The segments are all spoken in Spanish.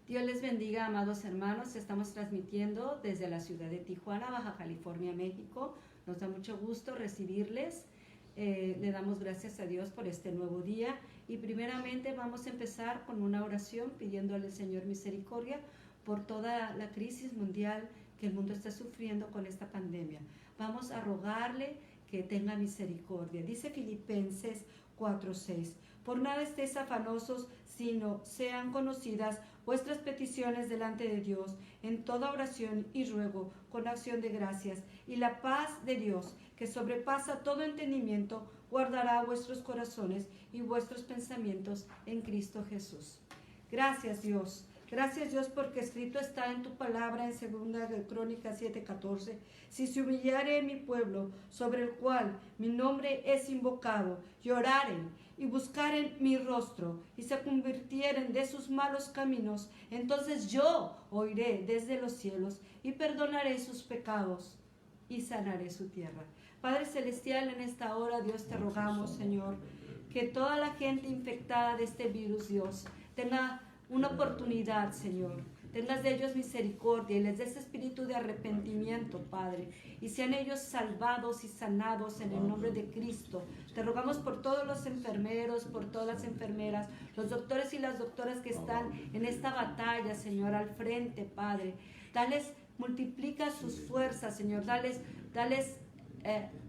Dios les bendiga, amados hermanos. Estamos transmitiendo desde la ciudad de Tijuana, Baja California, México. Nos da mucho gusto recibirles. Le damos gracias a Dios por este nuevo día. Y primeramente vamos a empezar con una oración pidiéndole al Señor misericordia por toda la crisis mundial que el mundo está sufriendo con esta pandemia. Vamos a rogarle que tenga misericordia. Dice Filipenses 4:6. Por nada estéis afanosos, sino sean conocidas vuestras peticiones delante de Dios en toda oración y ruego con acción de gracias. Y la paz de Dios, que sobrepasa todo entendimiento, guardará vuestros corazones y vuestros pensamientos en Cristo Jesús. Gracias, Dios. Gracias, Dios, porque escrito está en tu palabra en 2 de Crónicas 7:14. Si se humillare mi pueblo, sobre el cual mi nombre es invocado, y oraren y buscaren mi rostro, y se convirtieren de sus malos caminos, entonces yo oiré desde los cielos, y perdonaré sus pecados, y sanaré su tierra. Padre Celestial, en esta hora, Dios, te rogamos, Señor, que toda la gente infectada de este virus, Dios, tenga una oportunidad, Señor. Tengas de ellos misericordia y les des espíritu de arrepentimiento, Padre, y sean ellos salvados y sanados en el nombre de Cristo. Te rogamos por todos los enfermeros, por todas las enfermeras, los doctores y las doctoras que están en esta batalla, Señor, al frente, Padre. Multiplica sus fuerzas, Señor, dales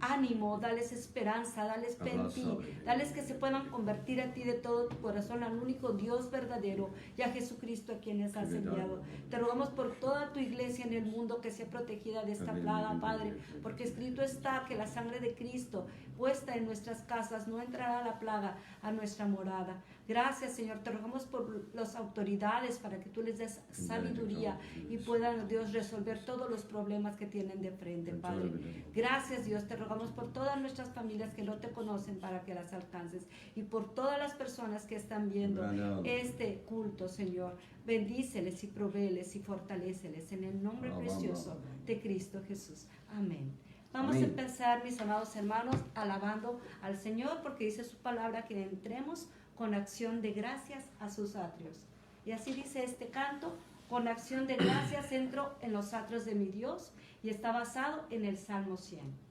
ánimo, dales esperanza, dales fe en ti, dales que se puedan convertir a ti de todo tu corazón, al único Dios verdadero y a Jesucristo a quienes has enviado. Te rogamos por toda tu iglesia en el mundo que sea protegida de esta plaga, Padre, porque escrito está que la sangre de Cristo puesta en nuestras casas no entrará la plaga a nuestra morada. Gracias, Señor, te rogamos por las autoridades para que tú les des sabiduría y puedan, Dios, resolver todos los problemas que tienen de frente, Padre. Gracias, Dios, te rogamos por todas nuestras familias que no te conocen para que las alcances y por todas las personas que están viendo este culto, Señor. Bendíceles y provéeles y fortaléceles en el nombre precioso de Cristo Jesús. Amén. Vamos a empezar, mis amados hermanos, alabando al Señor porque dice su palabra que entremos con acción de gracias a sus atrios. Y así dice este canto: con acción de gracias entro en los atrios de mi Dios, y está basado en el Salmo 100.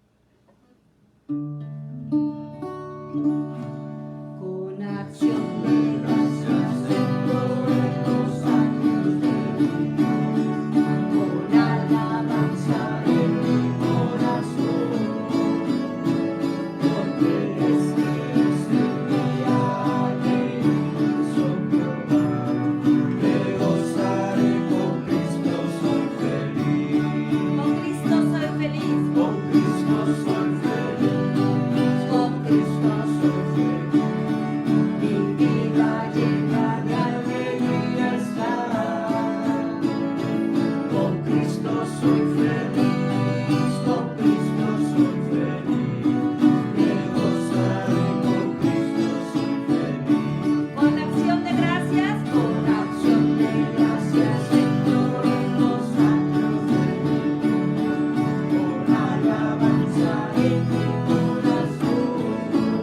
Con acción de gracias entro en los atrios de mi Dios, con alabanza en mi corazón, porque este es el día que hizo Jehová. Me gozaré, con Cristo soy feliz. Con Cristo soy feliz. Con Cristo soy feliz. Con Cristo soy feliz. Mi vida llena de alegría está. Con Cristo soy feliz. Con Cristo soy feliz. Me gozaré, con Cristo soy feliz. Con acción de gracias, con acción de gracias entro en los atrios de mi Dios, con alabanza en mi corazón, porque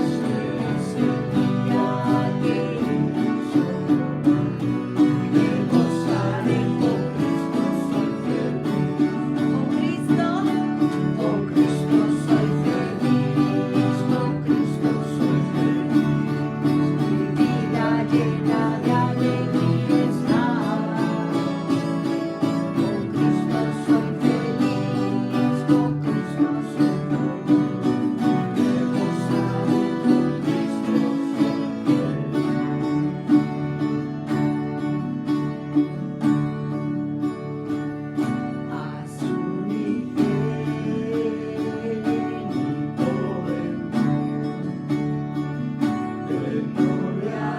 este es el día que hizo Jehová. Me gozaré, con Cristo soy feliz. Con Cristo soy feliz. Con Cristo soy feliz. Mi vida llena de alegría está. Con Cristo soy feliz. Con Cristo soy feliz. Me gozaré, con Cristo soy feliz. A su unigénito de gloria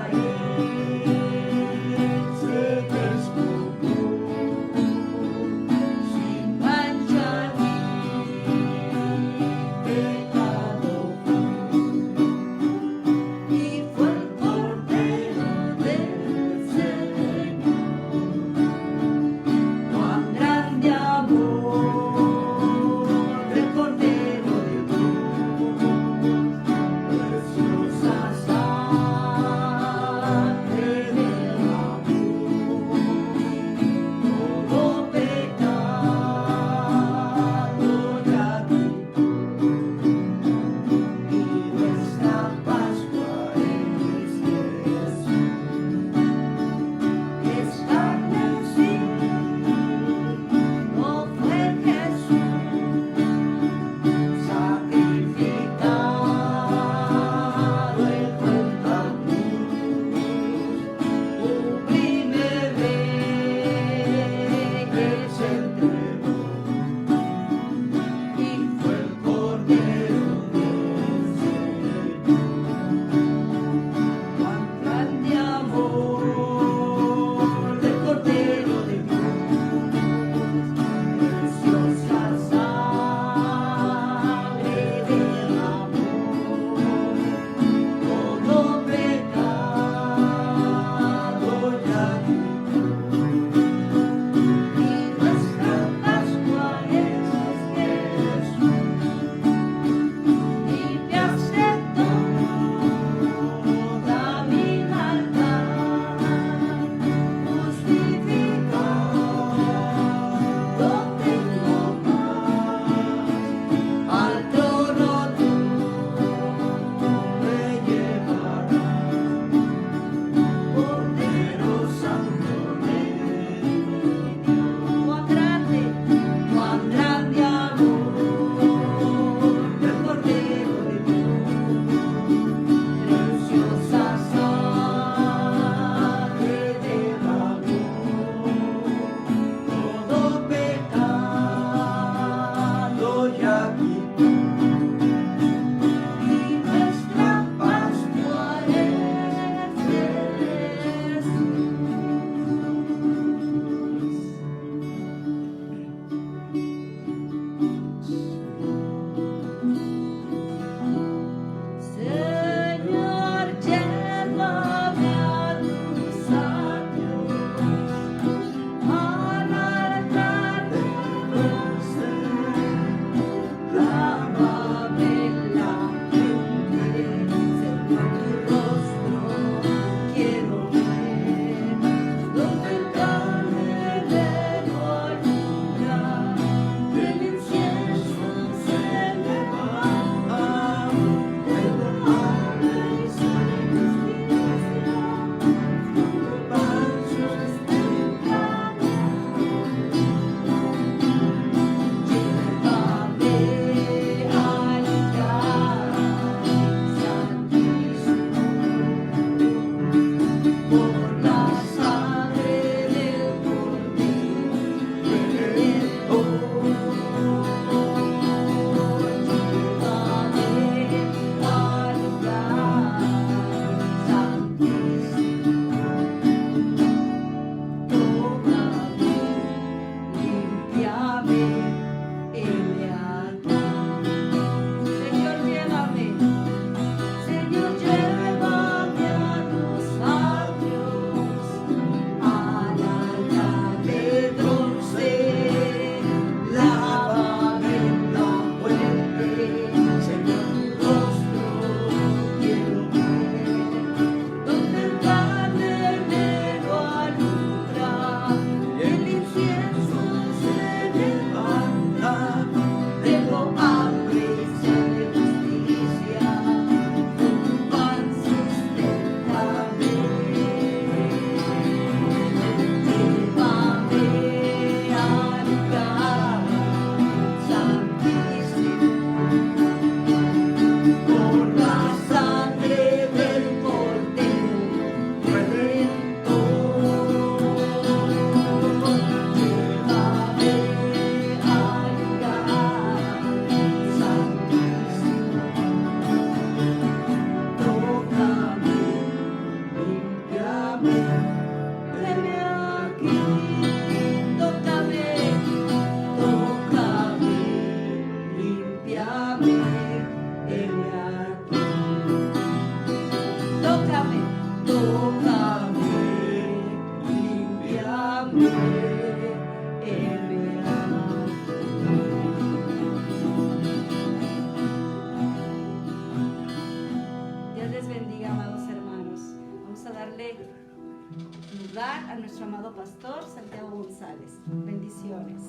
A nuestro amado pastor Santiago González. Bendiciones.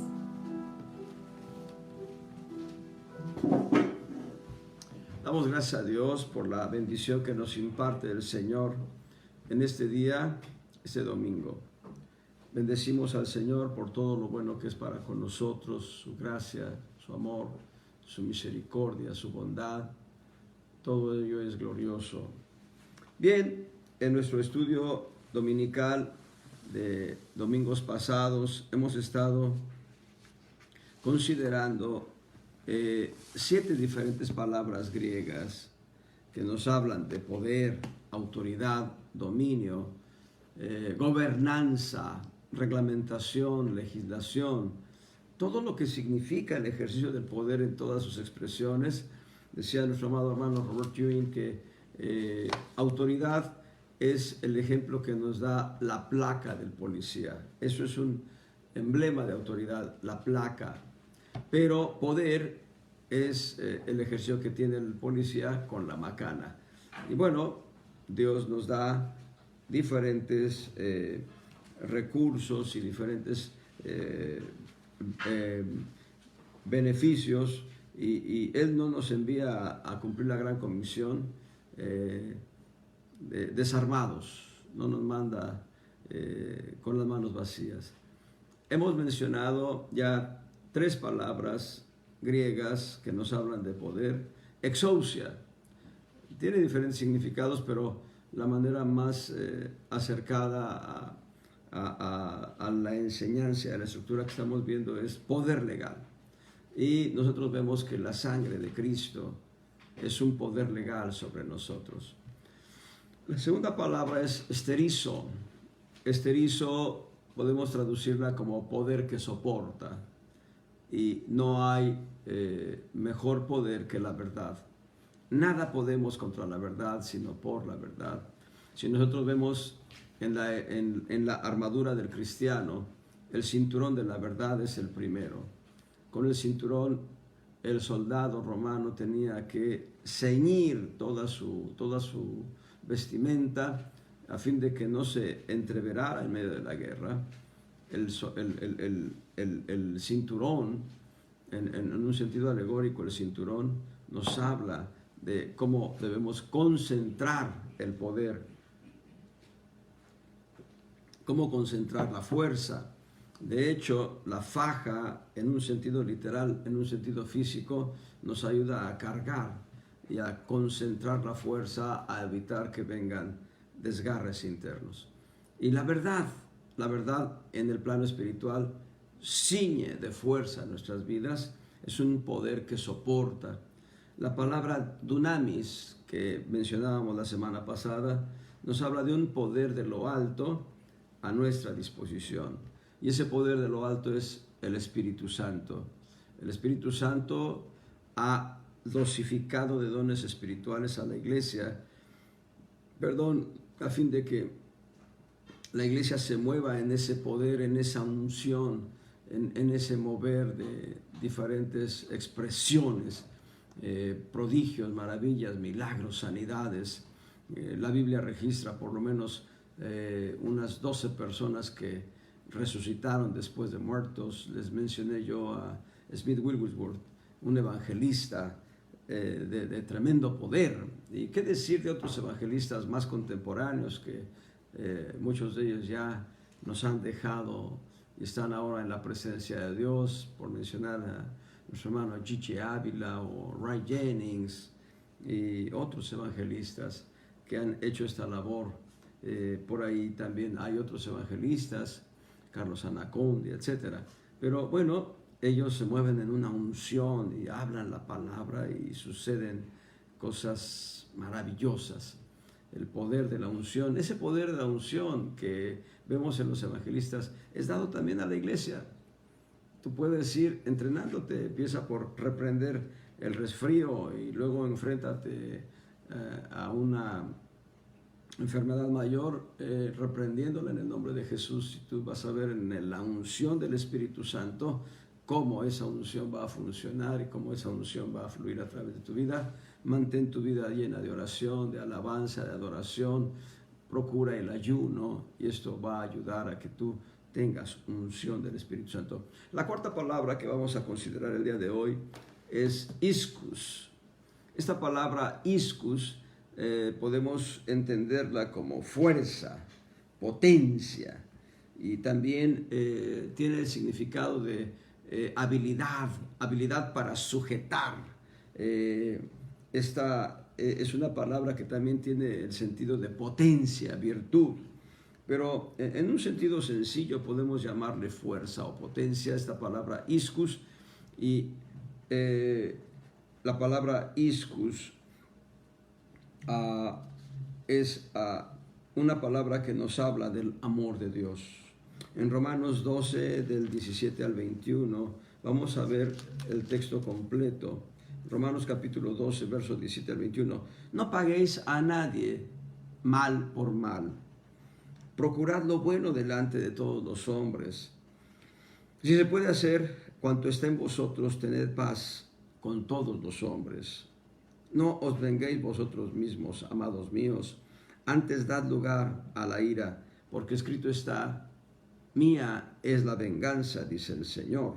Damos gracias a Dios por la bendición que nos imparte el Señor en este día, este domingo. Bendecimos al Señor por todo lo bueno que es para con nosotros, su gracia, su amor, su misericordia, su bondad. Todo ello es glorioso. Bien, en nuestro estudio dominical de domingos pasados hemos estado considerando 7 diferentes palabras griegas que nos hablan de poder, autoridad, dominio, gobernanza, reglamentación, legislación, todo lo que significa el ejercicio del poder en todas sus expresiones. Decía nuestro amado hermano Robert Ewing que autoridad es el ejemplo que nos da la placa del policía. Eso es un emblema de autoridad, la placa. Pero poder es el ejercicio que tiene el policía con la macana. Y bueno, Dios nos da diferentes recursos y diferentes beneficios y Él no nos envía a cumplir la gran comisión desarmados, no nos manda con las manos vacías. Hemos mencionado ya 3 palabras griegas que nos hablan de poder. Exousia tiene diferentes significados, pero la manera más acercada a la enseñanza, a la estructura que estamos viendo es poder legal. Y nosotros vemos que la sangre de Cristo es un poder legal sobre nosotros. La segunda palabra es esterizo. Esterizo podemos traducirla como poder que soporta. Y no hay mejor poder que la verdad. Nada podemos contra la verdad, sino por la verdad. Si nosotros vemos en la armadura del cristiano, el cinturón de la verdad es el primero. Con el cinturón, el soldado romano tenía que ceñir toda su vestimenta a fin de que no se entreverara en medio de la guerra. El cinturón, en un sentido alegórico, el cinturón nos habla de cómo debemos concentrar el poder, cómo concentrar la fuerza. De hecho, la faja, en un sentido literal, en un sentido físico, nos ayuda a cargar y a concentrar la fuerza, a evitar que vengan desgarres internos. Y la verdad en el plano espiritual ciñe de fuerza nuestras vidas, es un poder que soporta. La palabra dunamis, que mencionábamos la semana pasada, nos habla de un poder de lo alto a nuestra disposición. Y ese poder de lo alto es el Espíritu Santo. El Espíritu Santo ha dosificado de dones espirituales a la iglesia, a fin de que la iglesia se mueva en ese poder, en esa unción, en ese mover de diferentes expresiones, prodigios, maravillas, milagros, sanidades. La Biblia registra por lo menos unas 12 personas que resucitaron después de muertos. Les mencioné yo a Smith Wigglesworth, un evangelista de tremendo poder. Y qué decir de otros evangelistas más contemporáneos que muchos de ellos ya nos han dejado y están ahora en la presencia de Dios, por mencionar a nuestro hermano G.G. Ávila o Ray Jennings y otros evangelistas que han hecho esta labor. Por ahí también hay otros evangelistas, Carlos Anacondi, etc. Pero bueno, ellos se mueven en una unción y hablan la palabra y suceden cosas maravillosas. El poder de la unción, ese poder de la unción que vemos en los evangelistas es dado también a la iglesia. Tú puedes ir entrenándote, empieza por reprender el resfrío y luego enfréntate a una enfermedad mayor, reprendiéndola en el nombre de Jesús. Y tú vas a ver en la unción del Espíritu Santo cómo esa unción va a funcionar y cómo esa unción va a fluir a través de tu vida. Mantén tu vida llena de oración, de alabanza, de adoración. Procura el ayuno y esto va a ayudar a que tú tengas unción del Espíritu Santo. La cuarta palabra que vamos a considerar el día de hoy es iscus. Esta palabra iscus podemos entenderla como fuerza, potencia, y también tiene el significado de habilidad para sujetar. Esta es una palabra que también tiene el sentido de potencia, virtud, pero en un sentido sencillo podemos llamarle fuerza o potencia esta palabra iscus. Y la palabra iscus es una palabra que nos habla del amor de Dios. En Romanos 12, del 17 al 21, vamos a ver el texto completo. Romanos capítulo 12, versos 17 al 21. No paguéis a nadie mal por mal. Procurad lo bueno delante de todos los hombres. Si se puede hacer cuanto está en vosotros, tened paz con todos los hombres. No os venguéis vosotros mismos, amados míos, antes dad lugar a la ira, porque escrito está: mía es la venganza, dice el Señor.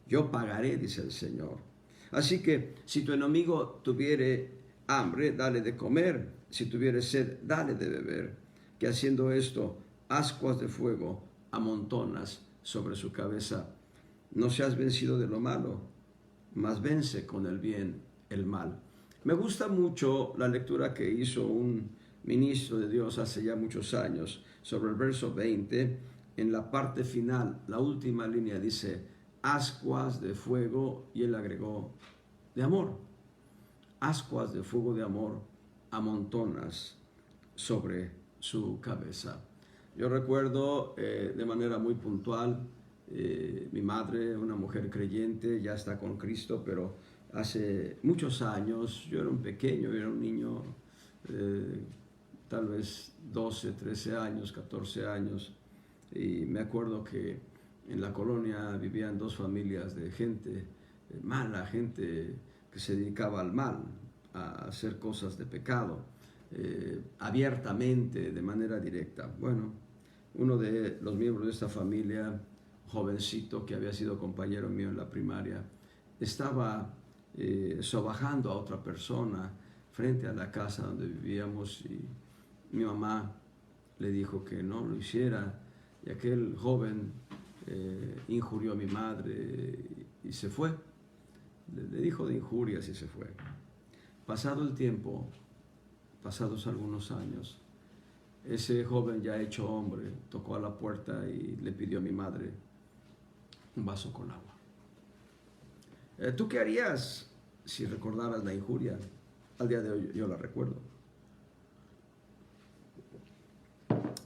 Yo pagaré, dice el Señor. Así que si tu enemigo tuviere hambre, dale de comer. Si tuviere sed, dale de beber. Que haciendo esto, ascuas de fuego amontonas sobre su cabeza. No seas vencido de lo malo, mas vence con el bien el mal. Me gusta mucho la lectura que hizo un ministro de Dios hace ya muchos años sobre el verso 20. En la parte final, la última línea dice: ascuas de fuego, y él agregó: de amor. Ascuas de fuego de amor amontonas sobre su cabeza. Yo recuerdo de manera muy puntual, mi madre, una mujer creyente, ya está con Cristo, pero hace muchos años, yo era un pequeño, era un niño, tal vez 12, 13 años, 14 años, y me acuerdo que en la colonia vivían dos familias de gente mala, gente que se dedicaba al mal, a hacer cosas de pecado, abiertamente, de manera directa. Bueno, uno de los miembros de esta familia, jovencito que había sido compañero mío en la primaria, estaba sobajando a otra persona frente a la casa donde vivíamos, y mi mamá le dijo que no lo hiciera, y aquel joven injurió a mi madre y se fue. Le dijo de injurias y se fue. Pasado el tiempo, pasados algunos años, ese joven ya hecho hombre tocó a la puerta y le pidió a mi madre un vaso con agua. ¿Tú qué harías si recordaras la injuria? Al día de hoy yo la recuerdo.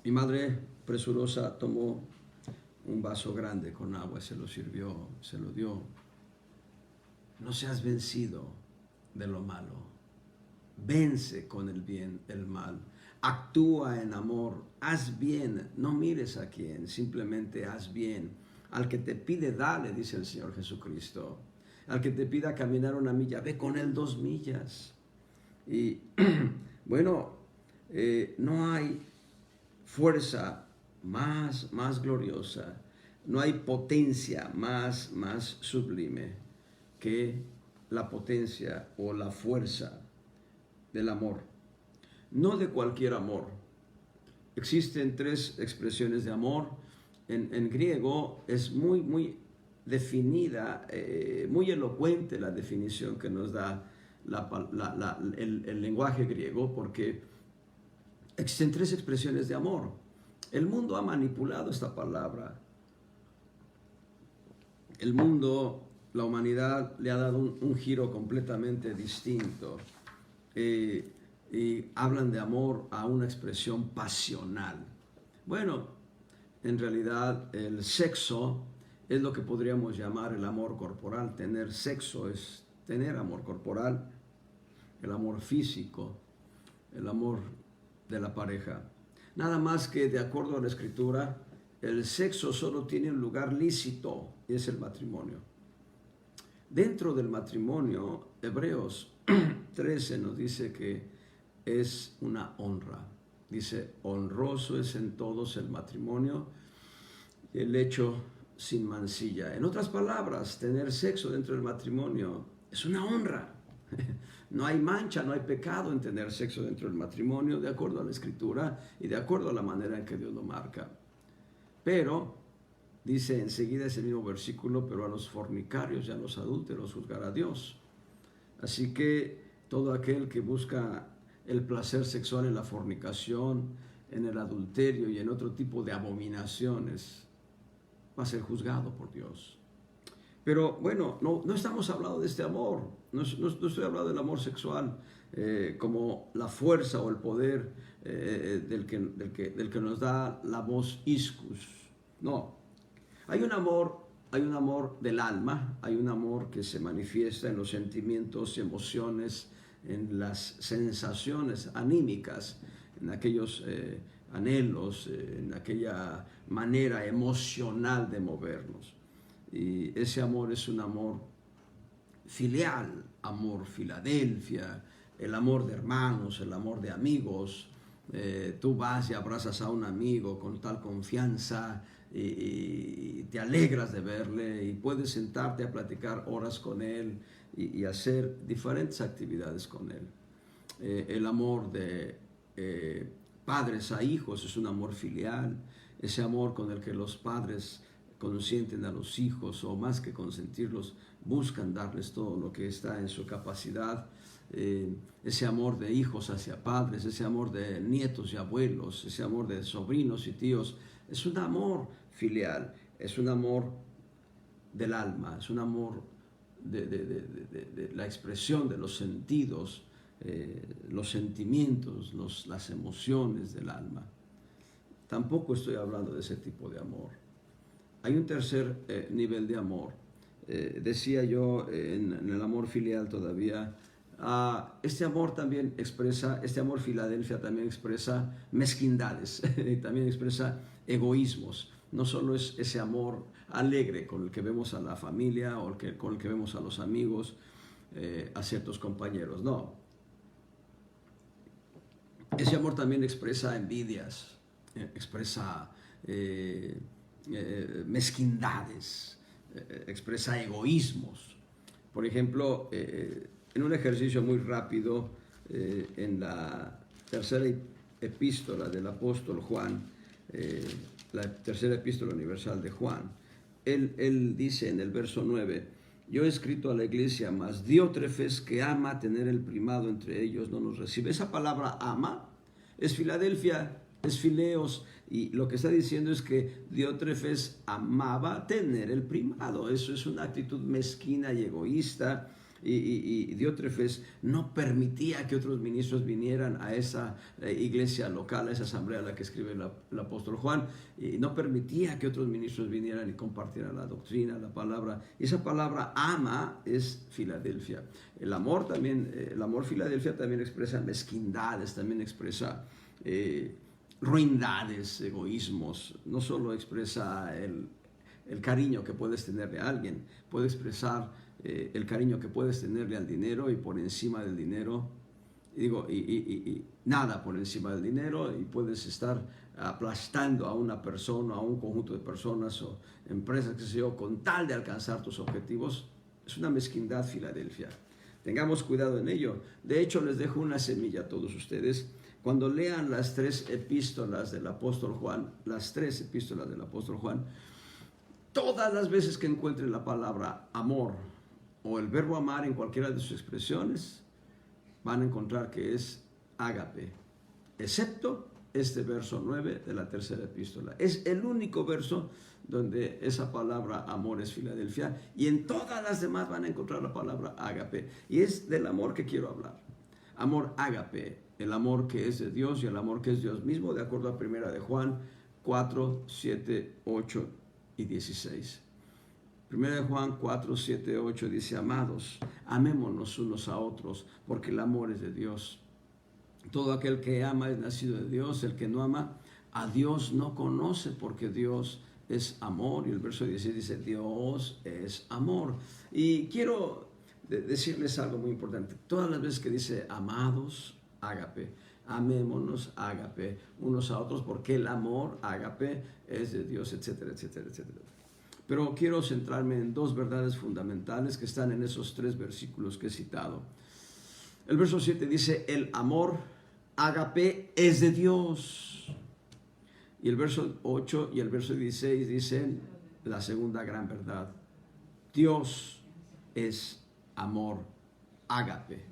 Mi madre presurosa tomó un vaso grande con agua, se lo sirvió, se lo dio. No seas vencido de lo malo. Vence con el bien el mal. Actúa en amor. Haz bien. No mires a quién. Simplemente haz bien. Al que te pide, dale, dice el Señor Jesucristo. Al que te pida caminar 1 milla, ve con él 2 millas. Y bueno, no hay fuerza más gloriosa, no hay potencia más sublime que la potencia o la fuerza del amor. No de cualquier amor. Existen 3 expresiones de amor. En griego es muy definida, muy elocuente la definición que nos da el lenguaje griego, porque existen 3 expresiones de amor. El mundo ha manipulado esta palabra. El mundo, la humanidad, le ha dado un giro completamente distinto. Y hablan de amor a una expresión pasional. Bueno, en realidad el sexo es lo que podríamos llamar el amor corporal. Tener sexo es tener amor corporal, el amor físico, el amor de la pareja. Nada más que, de acuerdo a la Escritura, el sexo solo tiene un lugar lícito, y es el matrimonio. Dentro del matrimonio, Hebreos 13 nos dice que es una honra. Dice, honroso es en todos el matrimonio, el hecho sin mancilla. En otras palabras, tener sexo dentro del matrimonio es una honra. No hay mancha, no hay pecado en tener sexo dentro del matrimonio, de acuerdo a la Escritura y de acuerdo a la manera en que Dios lo marca. Pero, dice enseguida ese mismo versículo, pero a los fornicarios y a los adúlteros juzgará Dios. Así que todo aquel que busca el placer sexual en la fornicación, en el adulterio y en otro tipo de abominaciones, va a ser juzgado por Dios. Pero bueno, no estamos hablando de este amor, no estoy hablando del amor sexual como la fuerza o el poder del que nos da la voz iscus. No, hay un amor del alma, hay un amor que se manifiesta en los sentimientos, emociones, en las sensaciones anímicas, en aquellos anhelos, en aquella manera emocional de movernos. Y ese amor es un amor filial, amor Filadelfia, el amor de hermanos, el amor de amigos. Tú vas y abrazas a un amigo con tal confianza y te alegras de verle y puedes sentarte a platicar horas con él y hacer diferentes actividades con él. El amor de padres a hijos es un amor filial, ese amor con el que los padres consienten a los hijos, o más que consentirlos, buscan darles todo lo que está en su capacidad. Ese amor de hijos hacia padres, ese amor de nietos y abuelos, ese amor de sobrinos y tíos, es un amor filial, es un amor del alma, es un amor de la expresión de los sentidos, los sentimientos, las emociones del alma. Tampoco estoy hablando de ese tipo de amor. Hay un tercer nivel de amor. Decía yo en el amor filial todavía, este amor también expresa, este amor Filadelfia también expresa mezquindades, también expresa egoísmos. No solo es ese amor alegre con el que vemos a la familia o con el que vemos a los amigos, a ciertos compañeros, no. Ese amor también expresa envidias, expresa mezquindades, expresa egoísmos. Por ejemplo, en un ejercicio muy rápido, en la tercera epístola del apóstol Juan, la tercera epístola universal de Juan, él dice en el verso 9, yo he escrito a la iglesia, mas Diótrefes, que ama tener el primado entre ellos, no nos recibe. Esa palabra ama es Filadelfia, es fileos. Y lo que está diciendo es que Diótrefes amaba tener el primado. Eso es una actitud mezquina y egoísta. Y Diótrefes no permitía que otros ministros vinieran a esa iglesia local, a esa asamblea a la que escribe el apóstol Juan, y no permitía que otros ministros vinieran y compartieran la doctrina, la palabra. Y esa palabra ama es Filadelfia. El amor también, el amor Filadelfia también expresa mezquindades, también expresa ruindades, egoísmos. No solo expresa el cariño que puedes tenerle a alguien, puede expresar el cariño que puedes tenerle al dinero, y por encima del dinero, y nada por encima del dinero, y puedes estar aplastando a una persona, a un conjunto de personas o empresas, qué sé yo, con tal de alcanzar tus objetivos. Es una mezquindad, Filadelfia. Tengamos cuidado en ello. De hecho, les dejo una semilla a todos ustedes. Cuando lean las 3 epístolas del apóstol Juan, todas las veces que encuentren la palabra amor o el verbo amar en cualquiera de sus expresiones, van a encontrar que es ágape, excepto este verso 9 de la 3ª epístola. Es el único verso donde esa palabra amor es Filadelfia, y en todas las demás van a encontrar la palabra ágape. Y es del amor que quiero hablar. Amor ágape, el amor que es de Dios y el amor que es Dios mismo, de acuerdo a 1 de Juan 4, 7, 8 y 16. 1 de Juan 4, 7, 8 dice: amados, amémonos unos a otros, porque el amor es de Dios. Todo aquel que ama es nacido de Dios. El que no ama a Dios no conoce, porque Dios es amor. Y el verso 16 dice: Dios es amor. Y quiero decirles algo muy importante. Todas las veces que dice amados, ágape, amémonos, ágape, unos a otros, porque el amor, ágape, es de Dios, etcétera, etcétera, etcétera. Pero quiero centrarme en 2 verdades fundamentales que están en esos 3 versículos que he citado. El verso 7 dice: el amor, ágape, es de Dios. Y el verso 8 y el verso 16 dicen la segunda gran verdad: Dios es amor, ágape.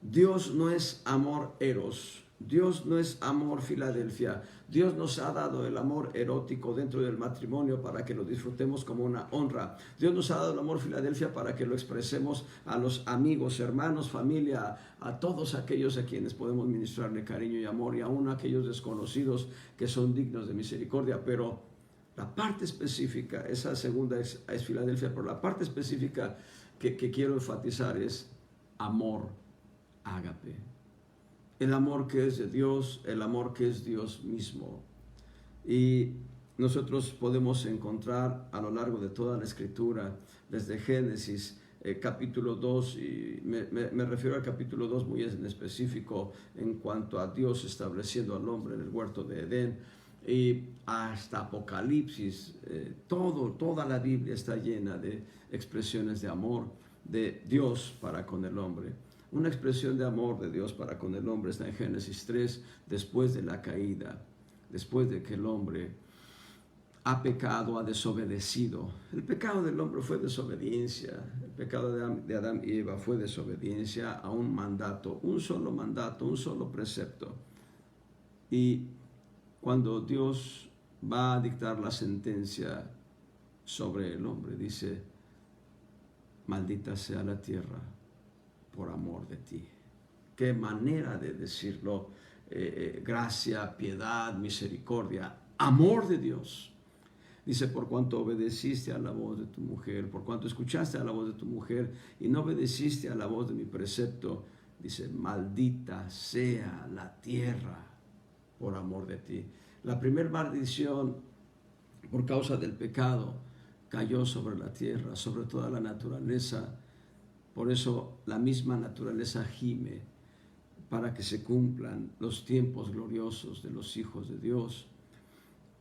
Dios no es amor eros, Dios no es amor Filadelfia. Dios nos ha dado el amor erótico dentro del matrimonio para que lo disfrutemos como una honra. Dios nos ha dado el amor Filadelfia para que lo expresemos a los amigos, hermanos, familia, a todos aquellos a quienes podemos ministrarle cariño y amor, y aún a aquellos desconocidos que son dignos de misericordia. Pero la parte específica, esa segunda es Filadelfia, pero la parte específica que quiero enfatizar es amor ágape. El amor que es de Dios, el amor que es Dios mismo. Y nosotros podemos encontrar a lo largo de toda la Escritura, desde Génesis, capítulo 2, y me refiero al capítulo 2 muy en específico, en cuanto a Dios estableciendo al hombre en el huerto de Edén, y hasta Apocalipsis, toda la Biblia está llena de expresiones de amor de Dios para con el hombre. Una expresión de amor de Dios para con el hombre está en Génesis 3, después de la caída, después de que el hombre ha pecado, ha desobedecido. El pecado del hombre fue desobediencia. El pecado de Adán y Eva fue desobediencia a un mandato, un solo precepto. Y cuando Dios va a dictar la sentencia sobre el hombre, dice: maldita sea la tierra por amor de ti. Qué manera de decirlo. Gracia, piedad, misericordia, amor de Dios. Dice: por cuanto obedeciste a la voz de tu mujer, por cuanto escuchaste a la voz de tu mujer y no obedeciste a la voz de mi precepto, dice: maldita sea la tierra por amor de ti. La primera maldición por causa del pecado cayó sobre la tierra, sobre toda la naturaleza. Por eso la misma naturaleza gime para que se cumplan los tiempos gloriosos de los hijos de Dios.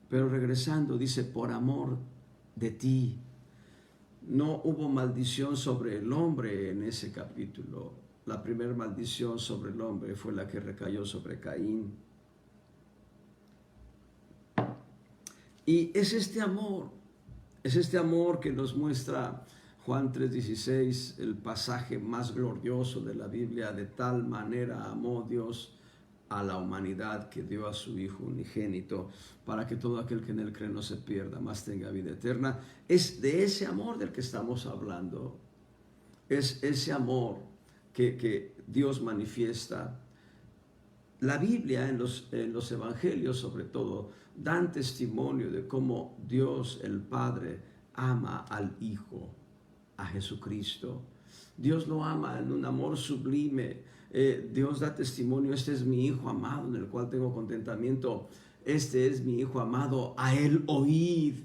Pero regresando, dice: por amor de ti. No hubo maldición sobre el hombre en ese capítulo. La primera maldición sobre el hombre fue la que recayó sobre Caín. Y es este amor que nos muestra Juan 3:16, el pasaje más glorioso de la Biblia: de tal manera amó Dios a la humanidad, que dio a su Hijo unigénito, para que todo aquel que en él cree no se pierda, mas tenga vida eterna. Es de ese amor del que estamos hablando. Es ese amor que Dios manifiesta. La Biblia en los evangelios sobre todo dan testimonio de cómo Dios el Padre ama al Hijo, a Jesucristo. Dios lo ama en un amor sublime. Dios da testimonio: este es mi Hijo amado en el cual tengo contentamiento. Este es mi Hijo amado, a él oíd.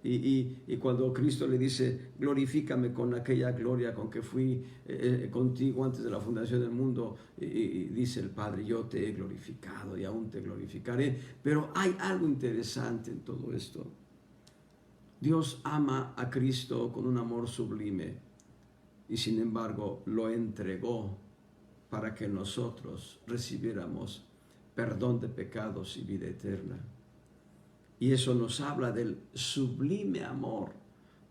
Y cuando Cristo le dice: glorifícame con aquella gloria con que fui contigo antes de la fundación del mundo, y dice el Padre: yo te he glorificado y aún te glorificaré. Pero hay algo interesante en todo esto. Dios ama a Cristo con un amor sublime, y sin embargo lo entregó para que nosotros recibiéramos perdón de pecados y vida eterna. Y eso nos habla del sublime amor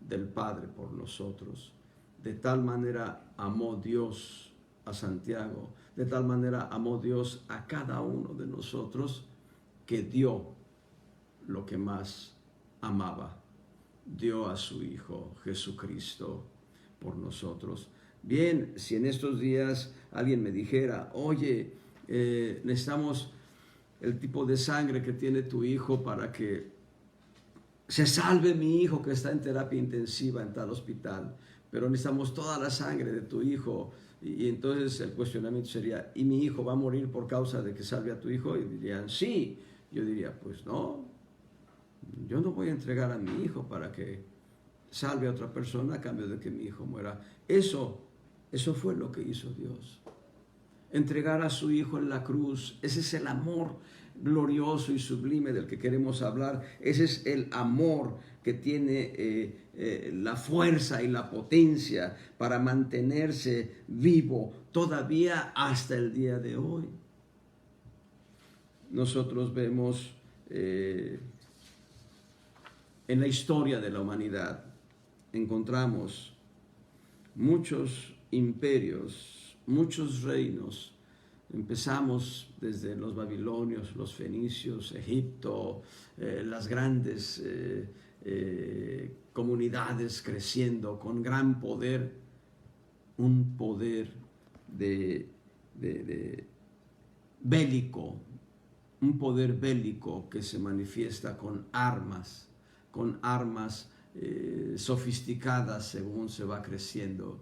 del Padre por nosotros. De tal manera amó Dios a Santiago, de tal manera amó Dios a cada uno de nosotros, que dio lo que más amaba. Dio a su Hijo Jesucristo por nosotros. Bien, si en estos días alguien me dijera: oye, necesitamos el tipo de sangre que tiene tu hijo para que se salve mi hijo que está en terapia intensiva en tal hospital, pero necesitamos toda la sangre de tu hijo. Y entonces el cuestionamiento sería: ¿y mi hijo va a morir por causa de que salve a tu hijo? Y dirían: sí. Yo diría: pues no, yo no voy a entregar a mi hijo para que salve a otra persona a cambio de que mi hijo muera. Eso fue lo que hizo Dios. Entregar a su Hijo en la cruz. Ese es el amor glorioso y sublime del que queremos hablar. Ese es el amor que tiene la fuerza y la potencia para mantenerse vivo todavía hasta el día de hoy. Nosotros vemos en la historia de la humanidad, encontramos muchos imperios, muchos reinos. Empezamos desde los babilonios, los fenicios, Egipto, las grandes comunidades creciendo con gran poder, un poder bélico, un poder bélico que se manifiesta con armas sofisticadas según se va creciendo.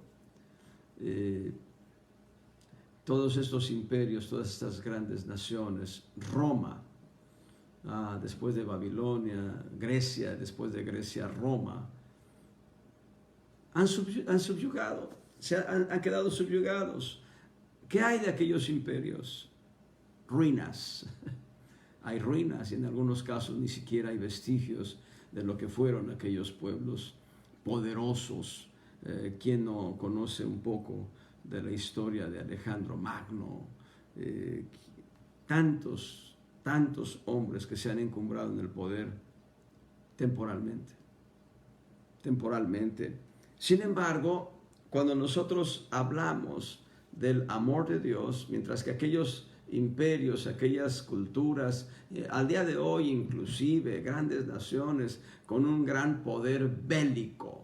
Todos estos imperios, todas estas grandes naciones, Roma, después de Babilonia, Grecia, después de Grecia, Roma, han subyugado, han quedado subyugados. ¿Qué hay de aquellos imperios? Ruinas. Hay ruinas y en algunos casos ni siquiera hay vestigios de lo que fueron aquellos pueblos poderosos. ¿Quién no conoce un poco de la historia de Alejandro Magno? Tantos hombres que se han encumbrado en el poder temporalmente. Sin embargo, cuando nosotros hablamos del amor de Dios, mientras que aquellos imperios, aquellas culturas, al día de hoy inclusive grandes naciones con un gran poder bélico,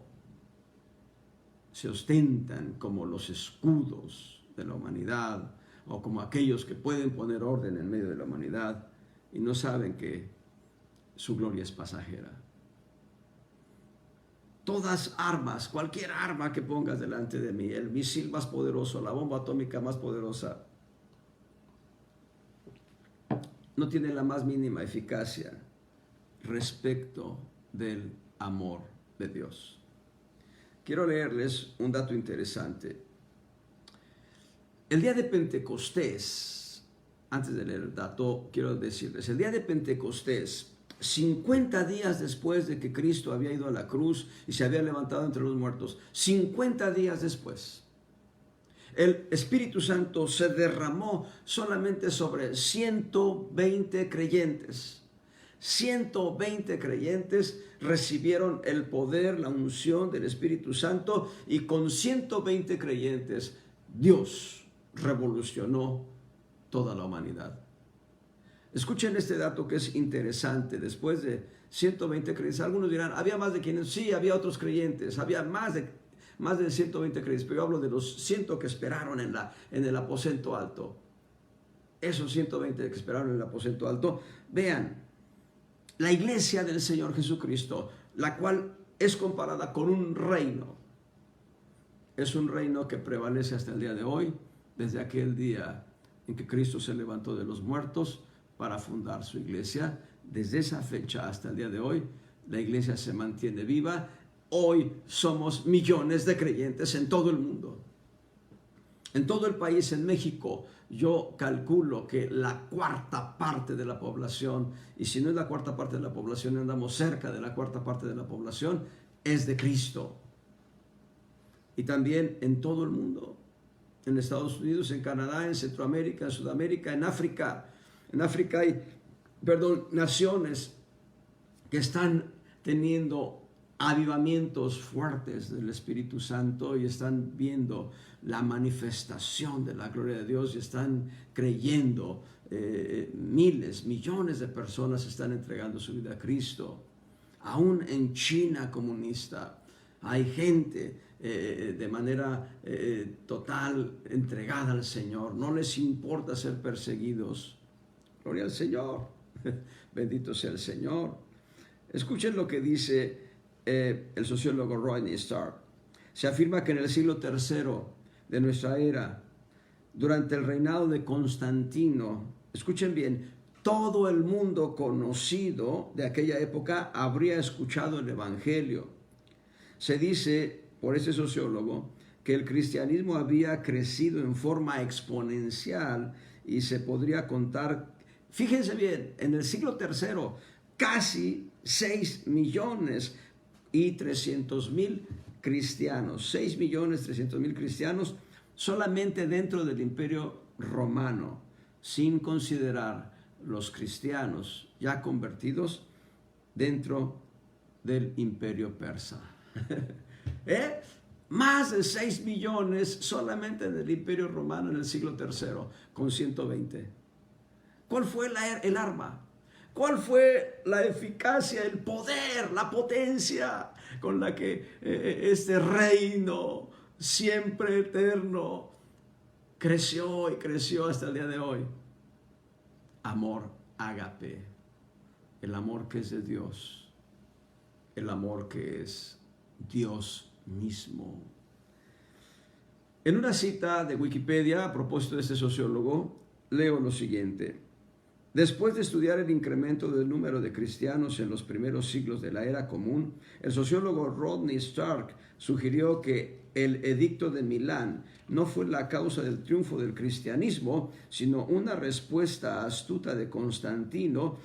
se ostentan como los escudos de la humanidad o como aquellos que pueden poner orden en medio de la humanidad, y no saben que su gloria es pasajera. Todas armas, cualquier arma que pongas delante de mí, el misil más poderoso, la bomba atómica más poderosa, no tiene la más mínima eficacia respecto del amor de Dios. Quiero leerles un dato interesante. El día de Pentecostés, antes de leer el dato, quiero decirles, el día de Pentecostés, 50 días después de que Cristo había ido a la cruz y se había levantado entre los muertos, 50 días después, el Espíritu Santo se derramó solamente sobre 120 creyentes. 120 creyentes recibieron el poder, la unción del Espíritu Santo, y con 120 creyentes Dios revolucionó toda la humanidad. Escuchen este dato que es interesante. Después de 120 creyentes, algunos dirán, había más de 500, sí, había otros creyentes, había más de 120 creyentes, pero yo hablo de los 100 que esperaron en el aposento alto. Esos 120 que esperaron en el aposento alto, vean, la iglesia del Señor Jesucristo, la cual es comparada con un reino, es un reino que prevalece hasta el día de hoy, desde aquel día en que Cristo se levantó de los muertos para fundar su iglesia. Desde esa fecha hasta el día de hoy, la iglesia se mantiene viva. Hoy somos millones de creyentes en todo el mundo. En todo el país, en México, yo calculo que la cuarta parte de la población, y si no es la cuarta parte de la población, andamos cerca de la cuarta parte de la población, es de Cristo. Y también en todo el mundo, en Estados Unidos, en Canadá, en Centroamérica, en Sudamérica, en África. En África hay, naciones que están teniendo avivamientos fuertes del Espíritu Santo y están viendo la manifestación de la gloria de Dios y están creyendo. Miles, millones de personas están entregando su vida a Cristo. Aún en China comunista hay gente de manera total entregada al Señor. No les importa ser perseguidos. Gloria al Señor. Bendito sea el Señor. Escuchen lo que dice el sociólogo Rodney Stark. Se afirma que en el siglo III de nuestra era, durante el reinado de Constantino, escuchen bien, todo el mundo conocido de aquella época habría escuchado el Evangelio. Se dice, por ese sociólogo, que el cristianismo había crecido en forma exponencial y se podría contar, fíjense bien, en el siglo III, casi 6.300.000 cristianos, 6.300.000 cristianos solamente dentro del Imperio Romano, sin considerar los cristianos ya convertidos dentro del Imperio Persa. Más de 6 millones solamente en el Imperio Romano en el siglo III, con 120. ¿Cuál fue el arma? ¿Cuál fue la eficacia, el poder, la potencia con la que este reino siempre eterno creció y creció hasta el día de hoy? Amor ágape, el amor que es de Dios, el amor que es Dios mismo. En una cita de Wikipedia a propósito de este sociólogo, leo lo siguiente. Después de estudiar el incremento del número de cristianos en los primeros siglos de la era común, el sociólogo Rodney Stark sugirió que el edicto de Milán no fue la causa del triunfo del cristianismo, sino una respuesta astuta de Constantino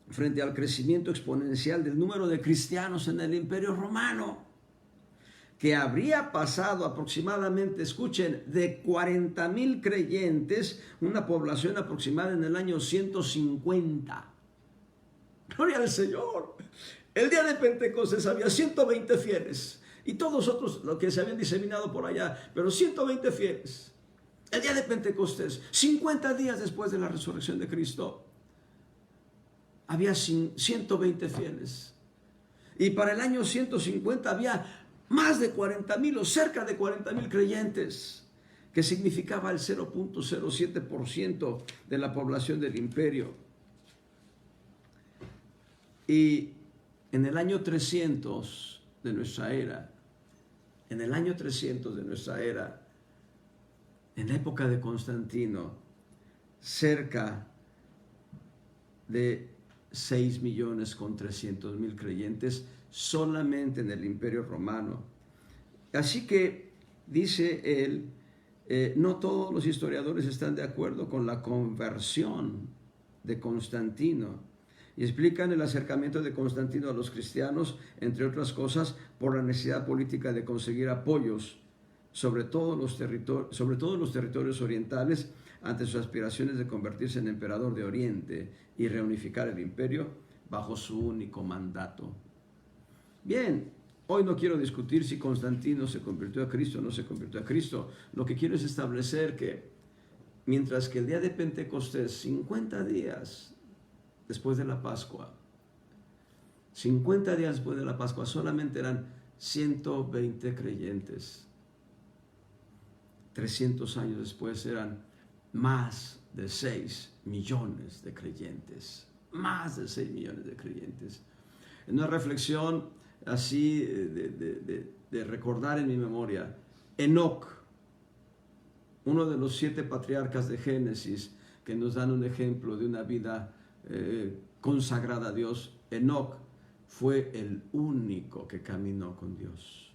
frente al crecimiento exponencial del número de cristianos en el Imperio Romano, que habría pasado aproximadamente, escuchen, de 40,000 creyentes, una población aproximada en el año 150. Gloria al Señor. El día de Pentecostés había 120 fieles y todos otros los que se habían diseminado por allá, pero 120 fieles. El día de Pentecostés, 50 días después de la resurrección de Cristo, había 120 fieles. Y para el año 150 había más de 40,000 o cerca de 40,000 creyentes, que significaba el 0.07% de la población del imperio. Y en el año 300 de nuestra era, en la época de Constantino, cerca de 6.300.000 creyentes solamente en el Imperio Romano. Así que, dice él, no todos los historiadores están de acuerdo con la conversión de Constantino y explican el acercamiento de Constantino a los cristianos, entre otras cosas, por la necesidad política de conseguir apoyos, sobre todo los territorios orientales, ante sus aspiraciones de convertirse en emperador de Oriente y reunificar el imperio bajo su único mandato. Bien, hoy no quiero discutir si Constantino se convirtió a Cristo o no se convirtió a Cristo. Lo que quiero es establecer que mientras que el día de Pentecostés, 50 días después de la Pascua, 50 días después de la Pascua, solamente eran 120 creyentes. 300 años después eran más de 6 millones de creyentes. Más de 6 millones de creyentes. En una reflexión así de recordar en mi memoria, Enoc, uno de los 7 patriarcas de Génesis que nos dan un ejemplo de una vida consagrada a Dios, Enoc fue el único que caminó con Dios.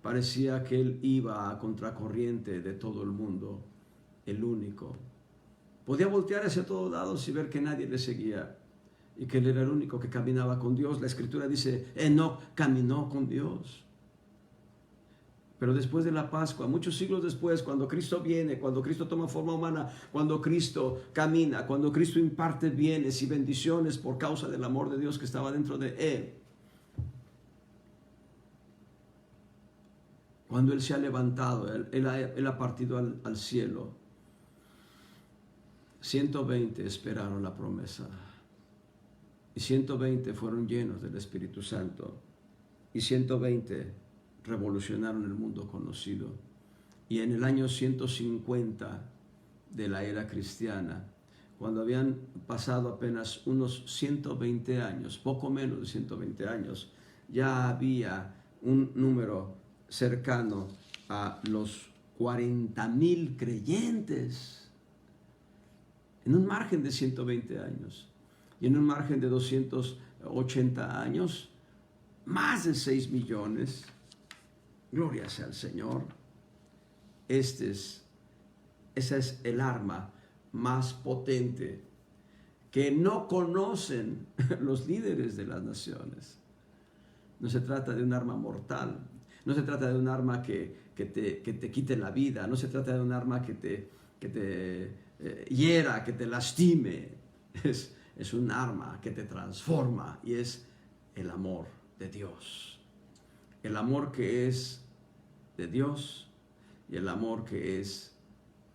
Parecía que él iba a contracorriente de todo el mundo, el único. Podía voltear hacia todos lados y ver que nadie le seguía y que él era el único que caminaba con Dios. La Escritura dice, Enoc caminó con Dios. Pero después de la Pascua, muchos siglos después, cuando Cristo viene, cuando Cristo toma forma humana, cuando Cristo camina, cuando Cristo imparte bienes y bendiciones por causa del amor de Dios que estaba dentro de Él, cuando Él se ha levantado, Él ha partido al cielo, 120 esperaron la promesa. Y 120 fueron llenos del Espíritu Santo. Y 120 revolucionaron el mundo conocido. Y en el año 150 de la era cristiana, cuando habían pasado apenas unos 120 años, poco menos de 120 años, ya había un número cercano a los 40,000 creyentes en un margen de 120 años. Y en un margen de 280 años, más de 6 millones. Gloria sea al Señor. Esa es el arma más potente que no conocen los líderes de las naciones. No se trata de un arma mortal. No se trata de un arma que te quite la vida. No se trata de un arma que te hiera, que te lastime. Es un arma que te transforma y es el amor de Dios. El amor que es de Dios y el amor que es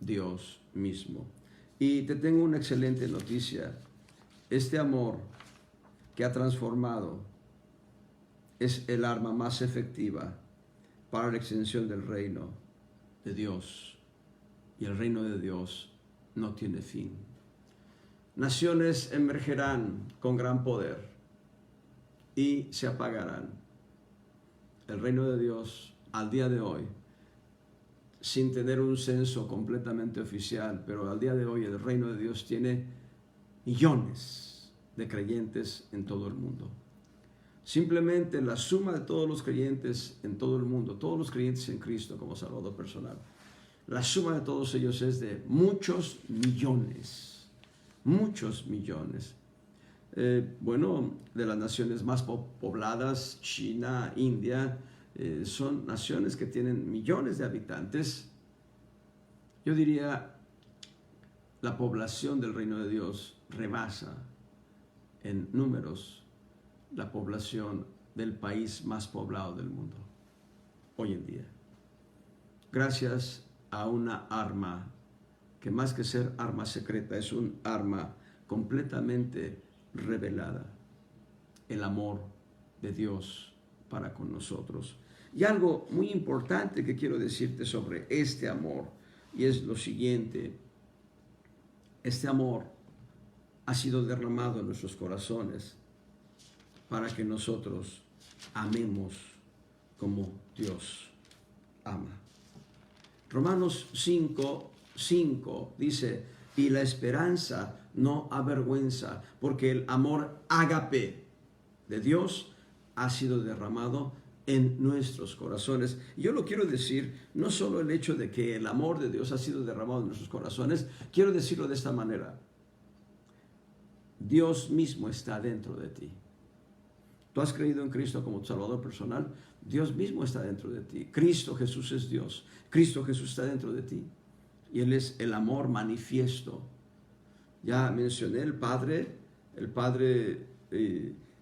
Dios mismo. Y te tengo una excelente noticia. Este amor que ha transformado es el arma más efectiva para la extensión del reino de Dios. Y el reino de Dios no tiene fin. Naciones emergerán con gran poder y se apagarán. El reino de Dios al día de hoy, sin tener un censo completamente oficial, pero al día de hoy el reino de Dios tiene millones de creyentes en todo el mundo. Simplemente la suma de todos los creyentes en todo el mundo, todos los creyentes en Cristo como Salvador personal, la suma de todos ellos es de muchos millones. Muchos millones. De las naciones más pobladas, China, India, son naciones que tienen millones de habitantes. Yo diría, la población del reino de Dios rebasa en números la población del país más poblado del mundo hoy en día. Gracias a una arma que más que ser arma secreta, es un arma completamente revelada, el amor de Dios para con nosotros. Y algo muy importante que quiero decirte sobre este amor, y es lo siguiente: este amor ha sido derramado en nuestros corazones para que nosotros amemos como Dios ama. Romanos 5 dice, y la esperanza no avergüenza, porque el amor ágape de Dios ha sido derramado en nuestros corazones. Y yo lo quiero decir, no solo el hecho de que el amor de Dios ha sido derramado en nuestros corazones, quiero decirlo de esta manera: Dios mismo está dentro de ti. Tú has creído en Cristo como tu Salvador personal, Dios mismo está dentro de ti. Cristo Jesús es Dios, Cristo Jesús está dentro de ti. Y Él es el amor manifiesto. Ya mencioné el Padre